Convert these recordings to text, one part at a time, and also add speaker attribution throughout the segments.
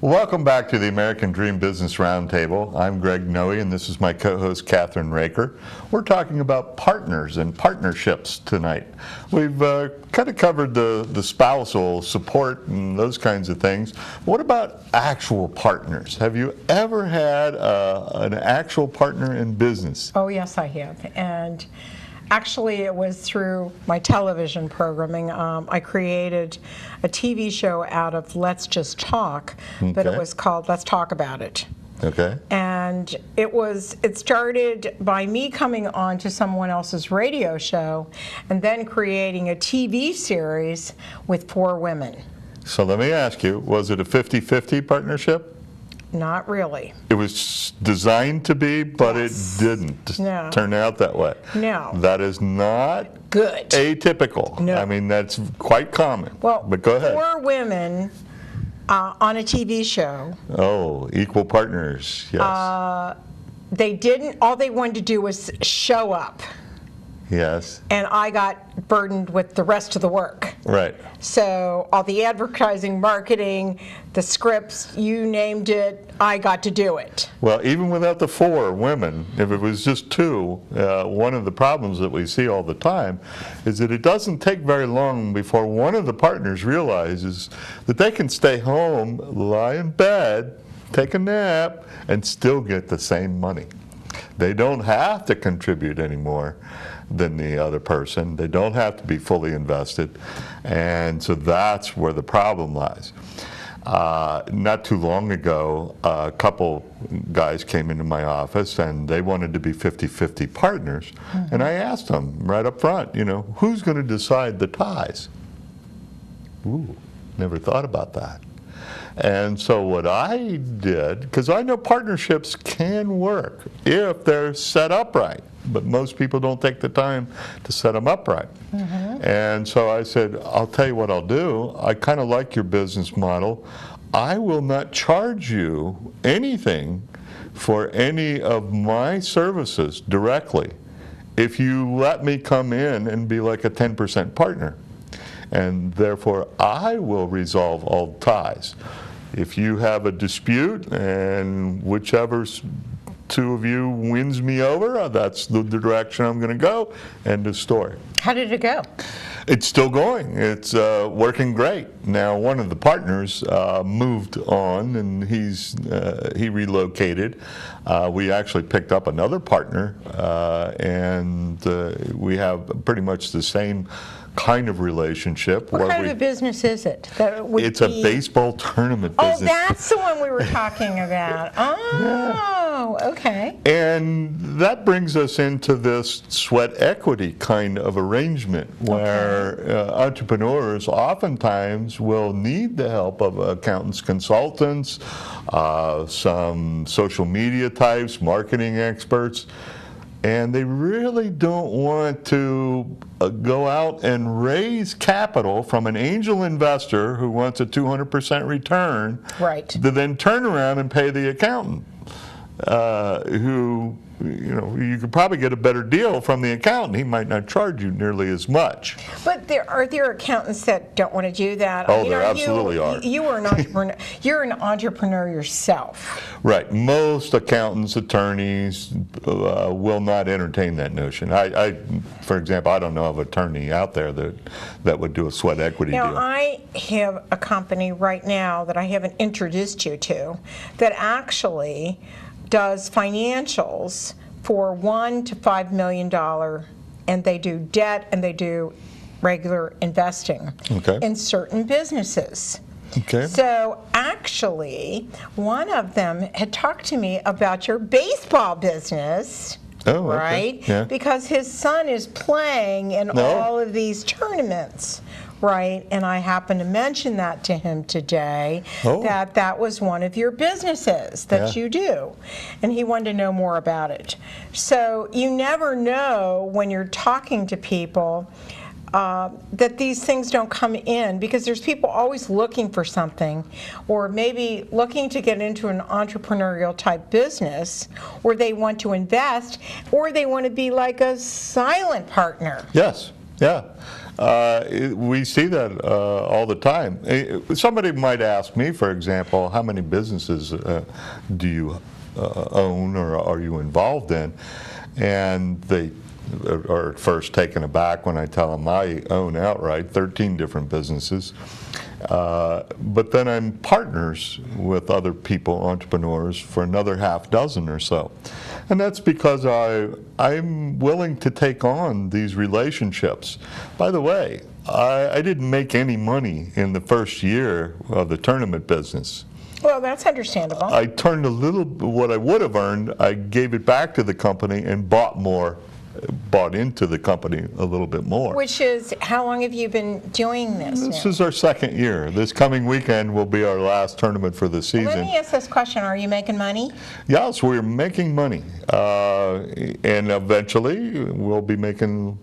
Speaker 1: Welcome back to the American Dream Business Roundtable. I'm Greg Noe, and this is my co-host Kathryn Raaker. We're talking about partners and partnerships tonight. We've kind of covered the spousal support and those kinds of things. What about actual partners? Have you ever had an actual partner in business?
Speaker 2: Oh, yes, I have. And actually, it was through my television programming. I created a TV show out of Let's Just Talk, but it was called Let's Talk About It.
Speaker 1: Okay.
Speaker 2: And it started by me coming on to someone else's radio show and then creating a TV series with 4 women.
Speaker 1: So let me ask you, was it a 50-50 partnership?
Speaker 2: Not really.
Speaker 1: It was designed to be, but
Speaker 2: Yes.
Speaker 1: it didn't
Speaker 2: No.
Speaker 1: turn out that way.
Speaker 2: No.
Speaker 1: That is not
Speaker 2: Good.
Speaker 1: atypical.
Speaker 2: No.
Speaker 1: I mean, that's quite common.
Speaker 2: Well,
Speaker 1: but go ahead.
Speaker 2: 4 women on a TV show.
Speaker 1: Oh, equal partners, yes.
Speaker 2: They didn't, all they wanted to do was show up.
Speaker 1: Yes,
Speaker 2: And I got burdened with the rest of the work.
Speaker 1: right.
Speaker 2: So all the advertising, marketing, the scripts, you named it, I got to do it.
Speaker 1: Well, even without the 4 women, if it was just 2, one of the problems that we see all the time is that it doesn't take very long before one of the partners realizes that they can stay home, lie in bed, take a nap, and still get the same money. They don't have to contribute anymore than the other person. They don't have to be fully invested. And so that's where the problem lies. Not too long ago, a couple guys came into my office and they wanted to be 50-50 partners. And I asked them right up front, you know, who's going to decide the ties? Ooh, never thought about that. And so what I did, because I know partnerships can work if they're set up right, but most people don't take the time to set them up right. And so I said, I'll tell you what I'll do. I kind of like your business model. I will not charge you anything for any of my services directly if you let me come in and be like a 10% partner. And therefore, I will resolve all ties. If you have a dispute and whichever 2 of you wins me over, that's the direction I'm going to go. End of story.
Speaker 2: How did it go?
Speaker 1: It's still going. It's working great. Now, one of the partners moved on, and he relocated. We actually picked up another partner, and we have pretty much the same kind of relationship.
Speaker 2: What kind of a business is it?
Speaker 1: It's a baseball tournament business.
Speaker 2: Oh, that's the one we were talking about. Oh, okay.
Speaker 1: And that brings us into this sweat equity kind of arrangement where entrepreneurs oftentimes will need the help of accountants, consultants, some social media types, marketing experts, and they really don't want to go out and raise capital from an angel investor who wants a 200% return,
Speaker 2: Right.
Speaker 1: to then turn around and pay the accountant, who, you know, you could probably get a better deal from the accountant. He might not charge you nearly as much.
Speaker 2: But are there accountants that don't want to do that?
Speaker 1: Oh, there absolutely are.
Speaker 2: You are an entrepreneur. You're an entrepreneur yourself.
Speaker 1: Right. Most accountants, attorneys will not entertain that notion. For example, I don't know of an attorney out there that would do a sweat equity
Speaker 2: Now,
Speaker 1: deal.
Speaker 2: I have a company right now that I haven't introduced you to that actually does financials for $1 to $5 million, and they do debt and they do regular investing in certain businesses.
Speaker 1: Okay.
Speaker 2: So actually, one of them had talked to me about your baseball business.
Speaker 1: Oh, okay.
Speaker 2: Right?
Speaker 1: Yeah.
Speaker 2: Because his son is playing in all of these tournaments. Right, and I happened to mention that to him today, that was one of your businesses that you do, and he wanted to know more about it. So you never know when you're talking to people that these things don't come in, because there's people always looking for something, or maybe looking to get into an entrepreneurial type business, or they want to invest, or they want to be like a silent partner.
Speaker 1: Yes. Yeah. We see that all the time. Somebody might ask me, for example, how many businesses do you own or are you involved in? And they are at first taken aback when I tell them I own outright 13 different businesses. But then I'm partners with other people, entrepreneurs, for another half dozen or so. And that's because I'm willing to take on these relationships. By the way, I didn't make any money in the first year of the tournament business.
Speaker 2: Well, that's understandable.
Speaker 1: I turned a little, what I would have earned, I gave it back to the company and bought into the company a little bit more.
Speaker 2: Which is, how long have you been doing this
Speaker 1: This
Speaker 2: now?
Speaker 1: is our second year. This coming weekend will be our last tournament for the season.
Speaker 2: Let me ask this question. Are you making money?
Speaker 1: Yes, we're making money. And eventually we'll be making,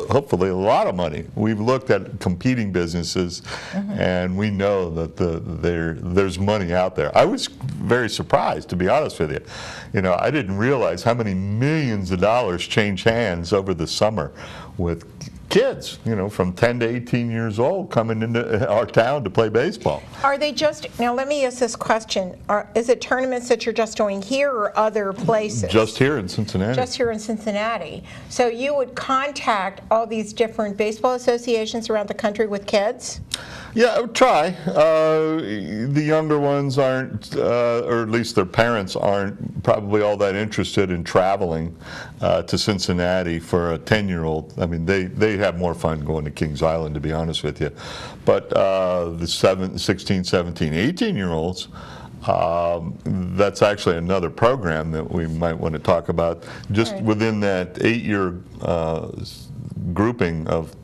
Speaker 1: hopefully, a lot of money. We've looked at competing businesses, and we know that there's money out there. I was very surprised, to be honest with you. You know, I didn't realize how many millions of dollars change hands over the summer with kids, you know, from 10 to 18 years old coming into our town to play baseball.
Speaker 2: Are they just, now let me ask this question, is it tournaments that you're just doing here or other places?
Speaker 1: Just here in Cincinnati.
Speaker 2: Just here in Cincinnati. So you would contact all these different baseball associations around the country with kids?
Speaker 1: Yeah, I would try. The younger ones aren't, or at least their parents aren't probably all that interested in traveling to Cincinnati for a 10-year-old. I mean, they have more fun going to Kings Island, to be honest with you. But the 16, 17, 18-year-olds, that's actually another program that we might want to talk about. Just within that 8-year grouping of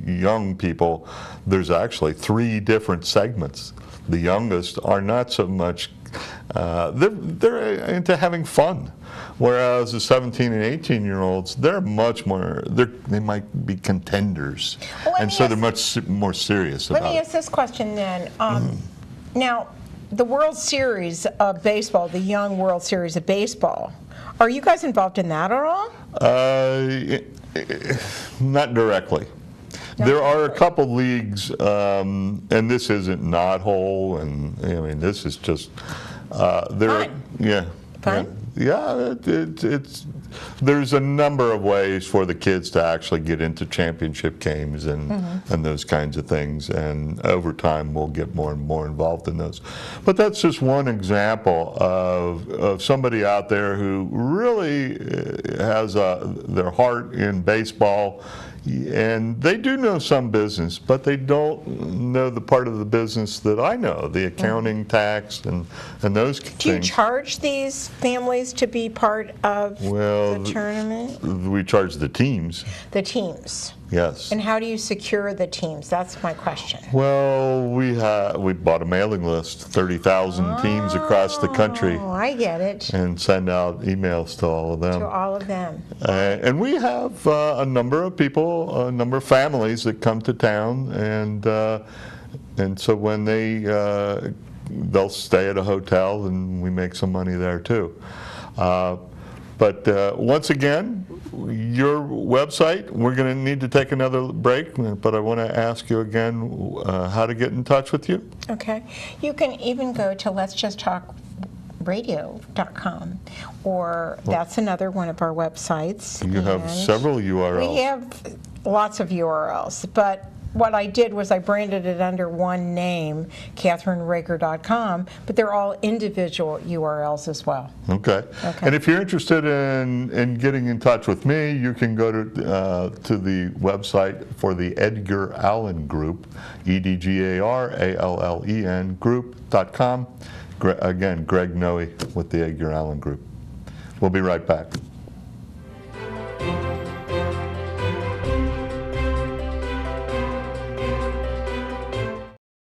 Speaker 1: young people, there's actually 3 different segments. The youngest are not so much, they're into having fun, whereas the 17 and 18-year-olds, they're much more, they might be contenders, and so they're much more serious about it.
Speaker 2: Let me ask this question then. Now, the World Series of Baseball, the Young World Series of Baseball, are you guys involved in that at all?
Speaker 1: Not directly. There are a couple leagues, and this isn't knothole, and I mean this is just
Speaker 2: Fun.
Speaker 1: Yeah.
Speaker 2: Fun?
Speaker 1: Yeah, there's a number of ways for the kids to actually get into championship games and those kinds of things, and over time we'll get more and more involved in those. But that's just one example of somebody out there who really has their heart in baseball, and they do know some business, but they don't know the part of the business that I know, the accounting, tax, and those things.
Speaker 2: Do you charge these families to be part of the tournament?
Speaker 1: We charge the teams.
Speaker 2: The teams.
Speaker 1: Yes.
Speaker 2: And how do you secure the teams? That's my question.
Speaker 1: Well, we bought a mailing list, 30,000 teams across the country.
Speaker 2: Oh, I get it.
Speaker 1: And send out emails to all of them.
Speaker 2: To all of them.
Speaker 1: And we have a number of people, a number of families that come to town, and so when they'll stay at a hotel, and we make some money there too. But once again, your website, we're going to need to take another break, but I want to ask you again how to get in touch with you. Okay.
Speaker 2: You can even go to letsjusttalkradio.com, or that's another one of our websites.
Speaker 1: You have several URLs.
Speaker 2: We have lots of URLs, but what I did was I branded it under one name, KathrynRaaker.com, but they're all individual URLs as well.
Speaker 1: Okay. And if you're interested in getting in touch with me, you can go to the website for the Edgar Allen Group, EDGARALLEN Group.com. Again, Greg Noe with the Edgar Allen Group. We'll be right back.